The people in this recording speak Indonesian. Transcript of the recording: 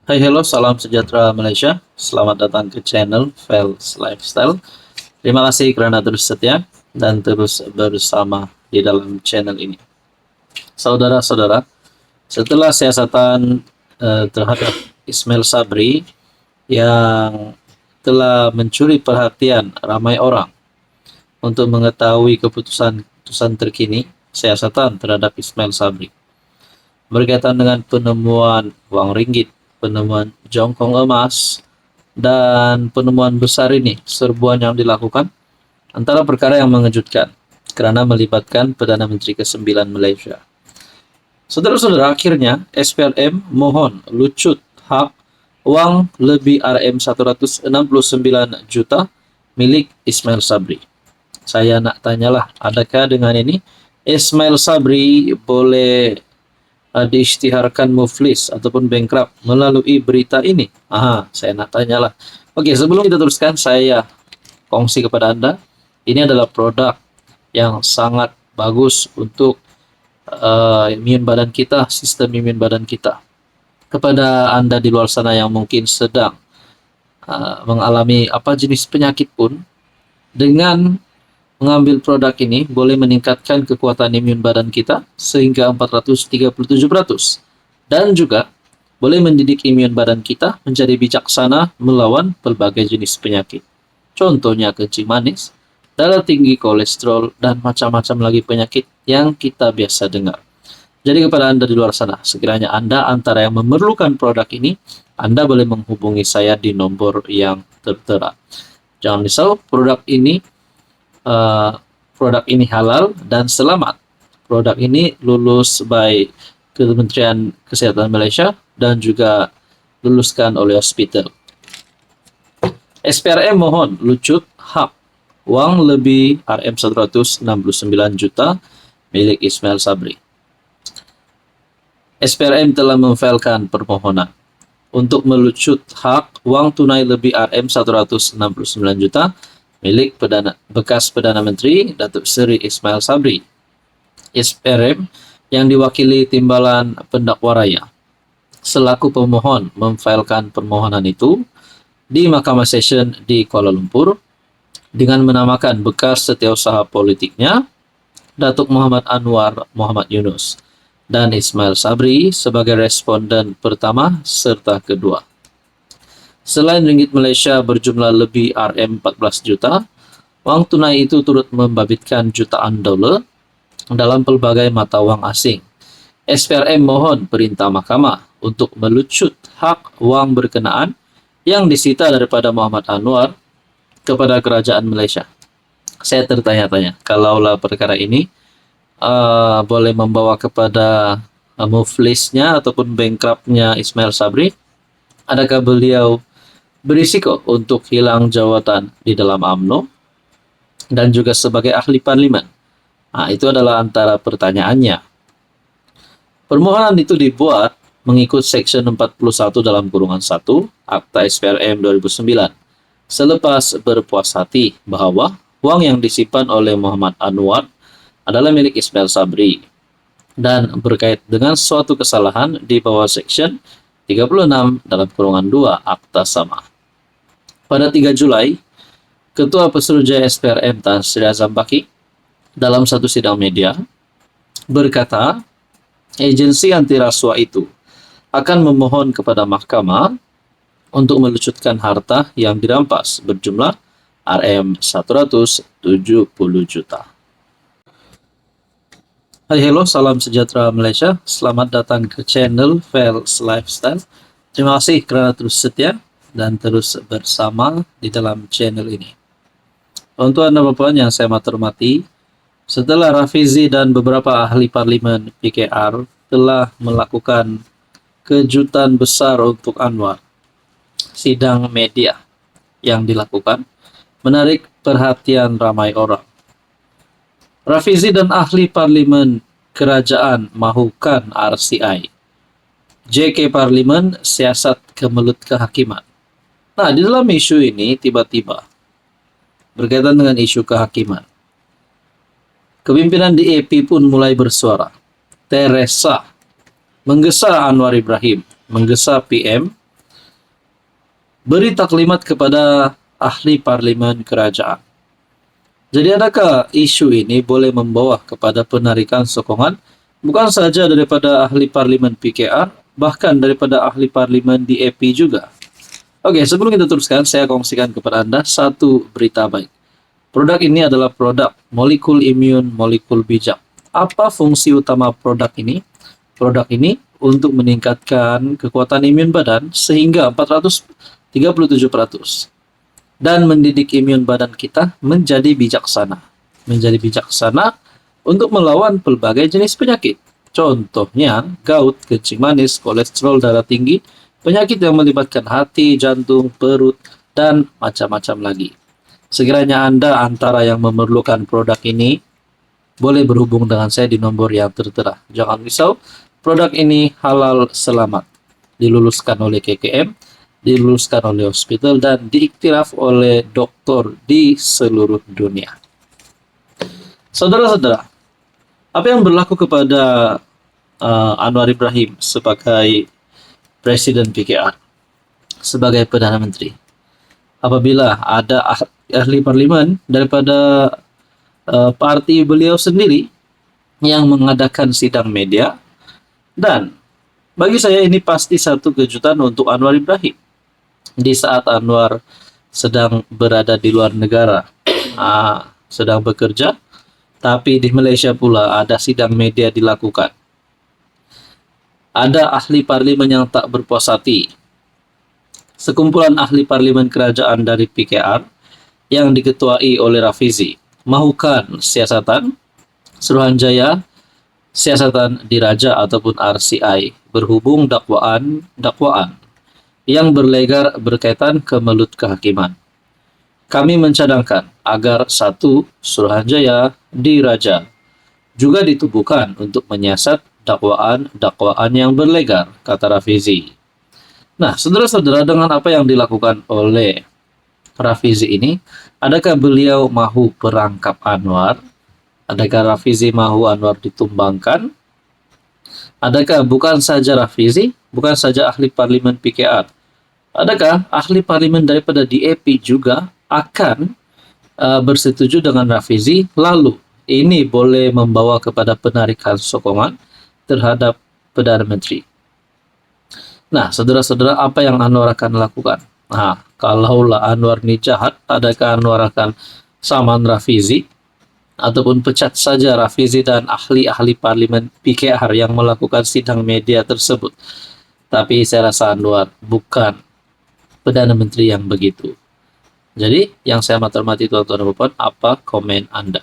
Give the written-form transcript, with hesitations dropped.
Hai, hello, salam sejahtera Malaysia. Selamat datang ke channel Fels Lifestyle. Terima kasih karena terus setia dan terus bersama di dalam channel ini. Saudara-saudara, setelah siasatan terhadap Ismail Sabri yang telah mencuri perhatian ramai orang untuk mengetahui keputusan terkini siasatan terhadap Ismail Sabri berkaitan dengan penemuan uang ringgit, penemuan jongkong emas, dan penemuan besar ini, serbuan yang dilakukan, antara perkara yang mengejutkan kerana melibatkan Perdana Menteri ke-9 Malaysia. Saudara-saudara, akhirnya SPLM mohon lucut hak wang lebih RM169 juta milik Ismail Sabri. Saya nak tanyalah, adakah dengan ini Ismail Sabri boleh diisytiharkan muflis ataupun bankrupt melalui berita ini? Saya nak tanyalah. Oke, sebelum kita teruskan, saya kongsi kepada Anda, ini adalah produk yang sangat bagus untuk imun badan kita, sistem imun badan kita. Kepada Anda di luar sana yang mungkin sedang mengalami apa jenis penyakit pun, dengan mengambil produk ini boleh meningkatkan kekuatan imun badan kita sehingga 437% dan juga boleh mendidik imun badan kita menjadi bijaksana melawan pelbagai jenis penyakit. Contohnya kencing manis, darah tinggi, kolesterol, dan macam-macam lagi penyakit yang kita biasa dengar. Jadi kepada Anda di luar sana, sekiranya Anda antara yang memerlukan produk ini, Anda boleh menghubungi saya di nomor yang tertera. Jangan risau, produk ini halal dan selamat. Produk ini lulus by Kementerian Kesehatan Malaysia dan juga luluskan oleh hospital. SPRM mohon lucut hak wang lebih RM169 juta milik Ismail Sabri. SPRM telah memfailkan permohonan untuk melucut hak wang tunai lebih RM169 juta milik bekas Perdana Menteri Datuk Seri Ismail Sabri. SPRM yang diwakili Timbalan Pendakwa Raya selaku pemohon memfailkan permohonan itu di Mahkamah Session di Kuala Lumpur dengan menamakan bekas setiausaha politiknya Datuk Muhammad Anwar Muhammad Yunus dan Ismail Sabri sebagai responden pertama serta kedua. Selain ringgit Malaysia berjumlah lebih RM14 juta, wang tunai itu turut membabitkan jutaan dolar dalam pelbagai mata wang asing. SPRM mohon perintah mahkamah untuk melucut hak wang berkenaan yang disita daripada Muhammad Anwar kepada kerajaan Malaysia. Saya tertanya-tanya, kalaulah perkara ini boleh membawa kepada muflisnya ataupun bankruptnya Ismail Sabri, adakah beliau berisiko untuk hilang jawatan di dalam UMNO dan juga sebagai ahli parlimen? Itu adalah antara pertanyaannya. Permohonan itu dibuat mengikut Seksyen 41 dalam kurungan 1 Akta SPRM 2009 selepas berpuas hati bahawa wang yang disimpan oleh Muhammad Anwar adalah milik Ismail Sabri dan berkait dengan suatu kesalahan di bawah Seksyen 36 dalam kurungan 2 Akta sama. Pada 3 Julai, Ketua Pesuruhjaya SPRM Tan Sri Azam Baki dalam satu sidang media berkata, agensi anti rasuah itu akan memohon kepada mahkamah untuk melucutkan harta yang dirampas berjumlah RM170 juta. Hai, hello, salam sejahtera Malaysia. Selamat datang ke channel Fels Lifestyle. Terima kasih kerana terus setia dan terus bersama di dalam channel ini. Tuan-tuan dan puan yang saya hormati, setelah Rafizi dan beberapa ahli parlimen PKR telah melakukan kejutan besar untuk Anwar, sidang media yang dilakukan menarik perhatian ramai orang. Rafizi dan ahli parlimen kerajaan mahukan RCI, JK Parlimen siasat kemelut kehakiman. Di dalam isu ini tiba-tiba berkaitan dengan isu kehakiman, kepimpinan DAP pun mulai bersuara. Teresa menggesa Anwar Ibrahim, menggesa PM beri taklimat kepada ahli parlimen kerajaan. Jadi adakah isu ini boleh membawa kepada penarikan sokongan bukan saja daripada ahli parlimen PKR, bahkan daripada ahli parlimen DAP juga? Oke, sebelum kita teruskan, saya kongsikan kepada Anda satu berita baik. Produk ini adalah produk molekul imun molekul bijak. Apa fungsi utama produk ini? Produk ini untuk meningkatkan kekuatan imun badan sehingga 437% dan mendidik imun badan kita menjadi bijaksana. Menjadi bijaksana untuk melawan pelbagai jenis penyakit. Contohnya, gout, kencing manis, kolesterol darah tinggi, penyakit yang melibatkan hati, jantung, perut, dan macam-macam lagi. Sekiranya Anda antara yang memerlukan produk ini, boleh berhubung dengan saya di nomor yang tertera. Jangan risau, produk ini halal selamat. Diluluskan oleh KKM, diluluskan oleh hospital, dan diiktiraf oleh dokter di seluruh dunia. Saudara-saudara, apa yang berlaku kepada Anwar Ibrahim sebagai Presiden PKR, sebagai Perdana Menteri? Apabila ada ahli parlimen daripada parti beliau sendiri yang mengadakan sidang media, dan bagi saya ini pasti satu kejutan untuk Anwar Ibrahim. Di saat Anwar sedang berada di luar negara, sedang bekerja, tapi di Malaysia pula ada sidang media dilakukan. Ada ahli parlimen yang tak berpuas hati. Sekumpulan ahli parlimen kerajaan dari PKR yang diketuai oleh Rafizi mahukan siasatan Suruhanjaya, siasatan diraja ataupun RCI berhubung dakwaan yang berlegar berkaitan kemelut kehakiman. Kami mencadangkan agar satu Suruhanjaya diraja juga ditubuhkan untuk menyiasat dakwaan yang berlegar, kata Rafizi. Nah, saudara-saudara, dengan apa yang dilakukan oleh Rafizi ini, adakah beliau mahu perangkap Anwar? Adakah Rafizi mahu Anwar ditumbangkan? Adakah bukan saja Rafizi, bukan saja ahli parlimen PKR, adakah ahli parlimen daripada DAP juga akan bersetuju dengan Rafizi, lalu ini boleh membawa kepada penarikan sokongan terhadap Perdana Menteri? Nah, saudara-saudara, apa yang Anwar akan lakukan? Nah, kalaulah Anwar ini jahat, adakah Anwar akan saman Rafizi ataupun pecat saja Rafizi dan ahli-ahli parlimen PKR yang melakukan sidang media tersebut? Tapi saya rasa Anwar bukan Perdana Menteri yang begitu. Jadi, yang saya hormati tuan-tuan dan puan, apa komen Anda?